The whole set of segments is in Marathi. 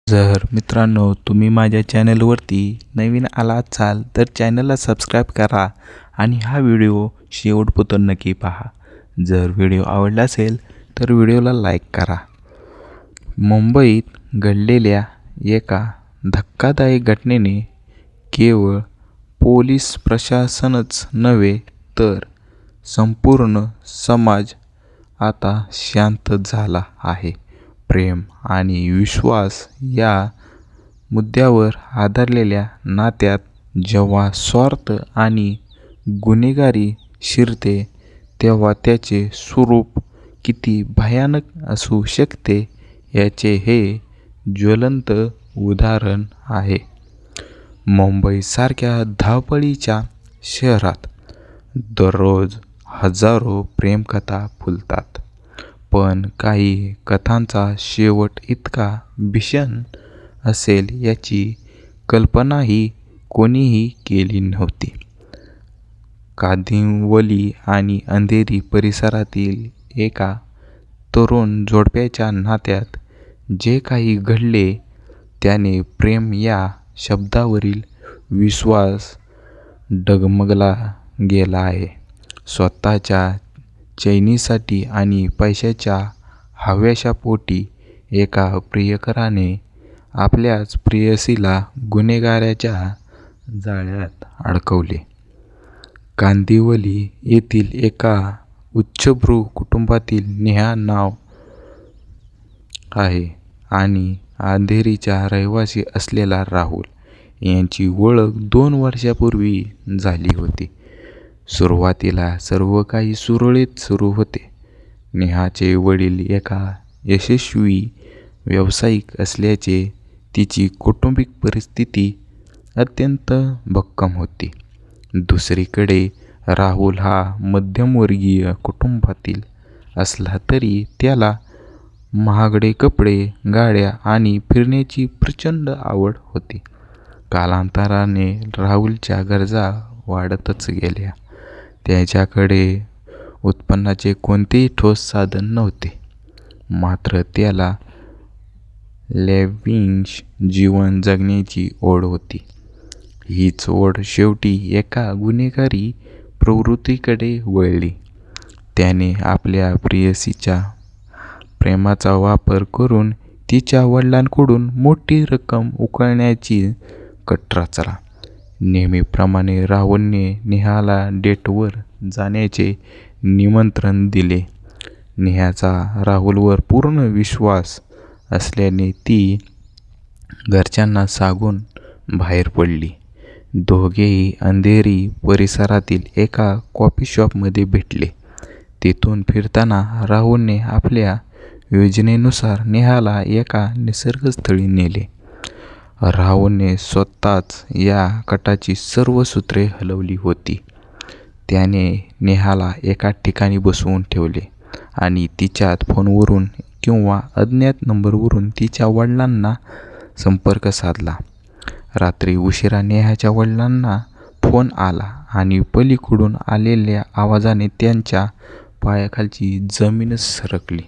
जर मित्रांनो तुम्ही माझ्या चॅनलवरती नवीन आला असाल तर चॅनलला सबस्क्राईब करा आणि हा व्हिडिओ शेवटपर्यंत नक्की पहा. जर व्हिडिओ आवडला असेल तर व्हिडिओला लाईक करा. मुंबईत घडलेल्या एका धक्कादायक घटनेने केवळ पोलीस प्रशासनच नव्हे तर संपूर्ण समाज आता शांत झाला आहे. प्रेम आणि विश्वास या मुद्द्यावर आधारलेल्या नात्यात जेव्हा स्वार्थ आणि गुन्हेगारी शिरते तेव्हा त्याचे स्वरूप किती भयानक असू शकते याचे हे ज्वलंत उदाहरण आहे. मुंबईसारख्या धावपळीच्या शहरात दररोज हजारो प्रेमकथा फुलतात, पण काही कथांचा शेवट इतका भीषण असेल याची कल्पनाही कोणीही केली नव्हती. कांदिवली आणि अंधेरी परिसरातील एका तरुण जोडप्याच्या नात्यात जे काही घडले त्याने प्रेम या शब्दावरील विश्वास डगमगला गेला आहे. स्वतःच्या चैनीसाठी आणि पैशाच्या हव्यासापोटी एका प्रियकराने आपल्याच प्रेयसीला गुन्हेगाराच्या जाळ्यात अडकवले. कांदिवली येथील एका उच्चभ्रू कुटुंबातील नेहा नाव आहे आणि अंधेरीचा रहिवासी असलेला राहुल यांची ओळख 2 वर्षांपूर्वी झाली होती. सुरुवातीला सर्व काही सुरळीत सुरू होते. नेहाचे वडील एका यशस्वी व्यावसायिक असल्याचे तिची कौटुंबिक परिस्थिती अत्यंत भक्कम होती. दुसरीकडे राहुल हा मध्यमवर्गीय कुटुंबातील असला तरी त्याला महागडे कपडे, गाड्या आणि फिरण्याची प्रचंड आवड होती. कालांतराने राहुलच्या गरजा वाढतच गेल्या. त्याच्याकडे उत्पन्नाचे कोणतेही ठोस साधन नव्हते, मात्र त्याला लॅव्हिश जीवन जगण्याची ओढ होती. हीच ओढ शेवटी एका गुन्हेगारी प्रवृत्तीकडे वळली. त्याने आपल्या प्रेयसीच्या प्रेमाचा वापर करून तिच्या वडिलांकडून मोठी रक्कम उकळण्याची कट रचला. नेहमीप्रमाणे राहुलने नेहाला डेटवर जाण्याचे निमंत्रण दिले. नेहाचा राहुलवर पूर्ण विश्वास असल्याने ती घरच्यांना सांगून बाहेर पडली. दोघेही अंधेरी परिसरातील एका कॉफी शॉपमध्ये भेटले. तिथून फिरताना राहुलने आपल्या योजनेनुसार नेहाला एका निसर्गस्थळी नेले. राहुलने स्वतःच या कटाची सर्व सूत्रे हलवली होती. त्याने नेहाला एका ठिकाणी बसवून ठेवले आणि तिच्यात फोनवरून किंवा अज्ञात नंबरवरून तिच्या वडिलांना संपर्क साधला. रात्री उशिरा नेहाच्या वडिलांना फोन आला आणि पलीकडून आलेल्या आवाजाने त्यांच्या पायाखालची जमीनच सरकली.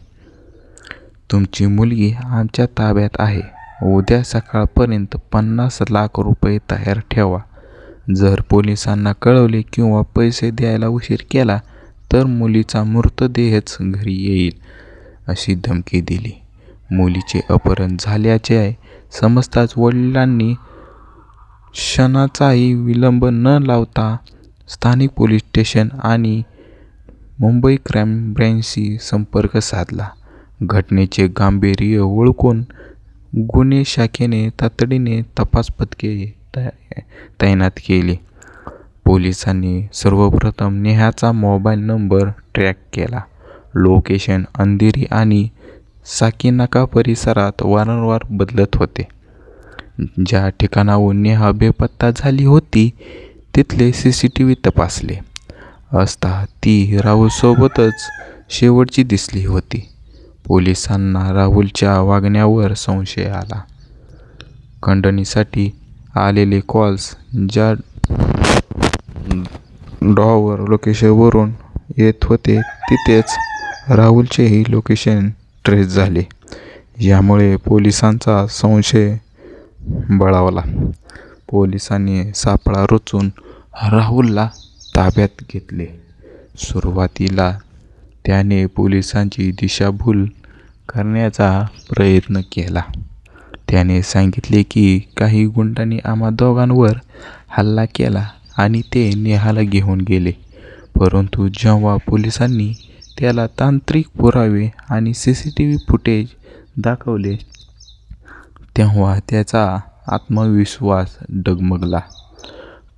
तुमची मुलगी आमच्या ताब्यात आहे. उद्या सकाळपर्यंत 50 लाख रुपये तयार ठेवा. जर पोलिसांना कळवले किंवा पैसे द्यायला उशीर केला तर मुलीचा मृतदेहच घरी येईल, अशी धमकी दिली. मुलीचे अपहरण झाल्याचे समजताच वडिलांनी क्षणाचाही विलंब न लावता स्थानिक पोलीस स्टेशन आणि मुंबई क्राईम ब्रँचशी संपर्क साधला. घटनेचे गांभीर्य ओळखून गुन्हे शाखेने तातडीने तपास पथके तैनात केली. पोलिसांनी सर्वप्रथम नेहाचा मोबाईल नंबर ट्रॅक केला. लोकेशन अंधेरी आणि साकीनाका परिसरात वारंवार बदलत होते. ज्या ठिकाणाहून नेहा बेपत्ता झाली होती तिथले CCTV तपासले असता ती राहुलसोबतच शेवटची दिसली होती. पोलिसांना राहुलच्या वागण्यावर संशय आला. खंडणीसाठी आलेले कॉल्स ज्या डॉवर लोकेशनवरून येत होते तिथेच राहुलचेही लोकेशन ट्रेस झाले. यामुळे पोलिसांचा संशय बळावला. पोलिसांनी सापळा रचून राहुलला ताब्यात घेतले. सुरुवातीला त्याने पोलिसांची दिशाभूल करण्याचा प्रयत्न केला. त्याने सांगितले की काही गुंडांनी आम्हा दोघांवर हल्ला केला आणि ते नेहाला घेऊन गेले. परंतु जेव्हा पोलिसांनी त्याला तांत्रिक पुरावे आणि CCTV फुटेज दाखवले तेव्हा त्याचा आत्मविश्वास डगमगला.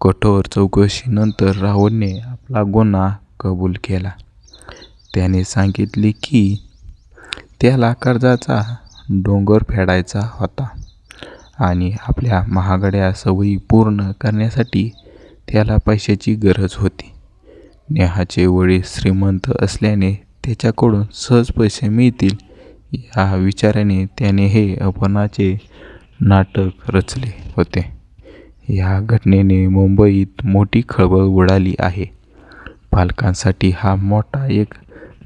कठोर चौकशीनंतर राहुलने आपला गुन्हा कबूल केला. त्याने सांगितले की त्याला कर्जाचा डोंगर फेडायचा होता आणि आपल्या महागड्या सवयी पूर्ण करण्यासाठी त्याला पैशाची गरज होती. नेहाचे वडील श्रीमंत असल्याने त्याच्याकडून सहज पैसे मिळतील या विचाराने त्याने हे अपहरणाचे नाटक रचले होते. या घटनेने मुंबईत मोठी खळबळ उडाली आहे. पालकांसाठी हा मोठा एक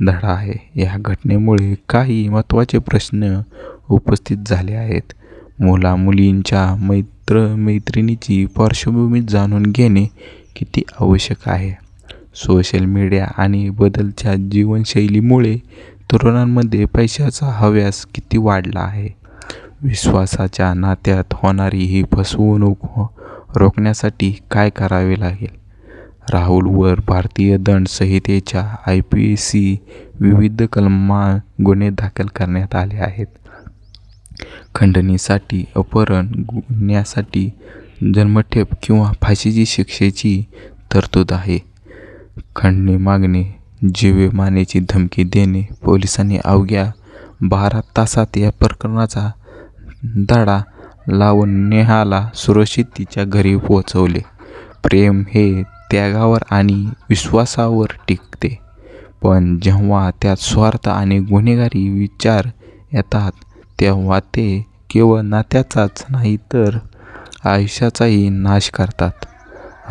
धडा आहे. या घटनेमुळे काही महत्त्वाचे प्रश्न उपस्थित झाले आहेत. मुला-मुलींच्या मैत्रीची पार्श्वभूमी जाणून घेणे किती आवश्यक आहे. सोशल मीडिया आणि बदलत्या जीवनशैलीमुळे तरुणांमध्ये पैशाचा हव्यास किती वाढला आहे. विश्वासाच्या नात्यात होणारी ही फसवणूक रोखण्यासाठी काय करावे लागेल? राहुलवर भारतीय दंड संहितेच्या IPC विविध कलमात गुन्हे दाखल करण्यात आले आहेत. खंडणीसाठी, अपहरण गुन्ह्यासाठी जन्मठेप किंवा फाशीची शिक्षेची तरतूद आहे. खंडणी मागणे, जीवे-मारेची धमकी देणे. पोलिसांनी अवघ्या 12 तासात या प्रकरणाचा धडा लावून नेहाला सुरक्षित तिच्या घरी पोहोचवले. प्रेम हे त्यागावर आणि विश्वासावर टिकते, पण जेव्हा त्यात स्वार्थ आणि गुन्हेगारी विचार येतात तेव्हा ते केवळ नात्याचाच नाही तर आयुष्याचाही नाश करतात.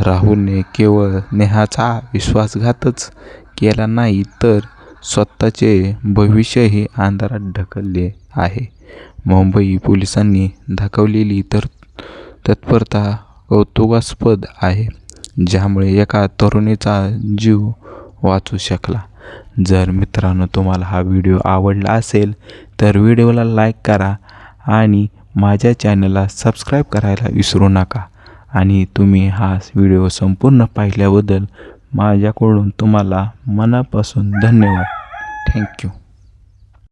राहुलने केवळ नेहाचा विश्वासघातच केला नाही तर स्वतःचे भविष्यही अंधारात ढकलले आहे. मुंबई पोलिसांनी दाखवलेली तत्परता कौतुकास्पद आहे, ज्यामुळे एका तरुणीचा जीव वाचू शकला. जर मित्रांनो तुम्हाला हा व्हिडिओ आवडला असेल तर व्हिडिओला लाईक करा आणि माझ्या चॅनलला सबस्क्राईब करायला विसरू नका. आणि तुम्ही हा व्हिडिओ संपूर्ण पाहिल्याबद्दल माझ्याकडून तुम्हाला मनापासून धन्यवाद. थँक्यू.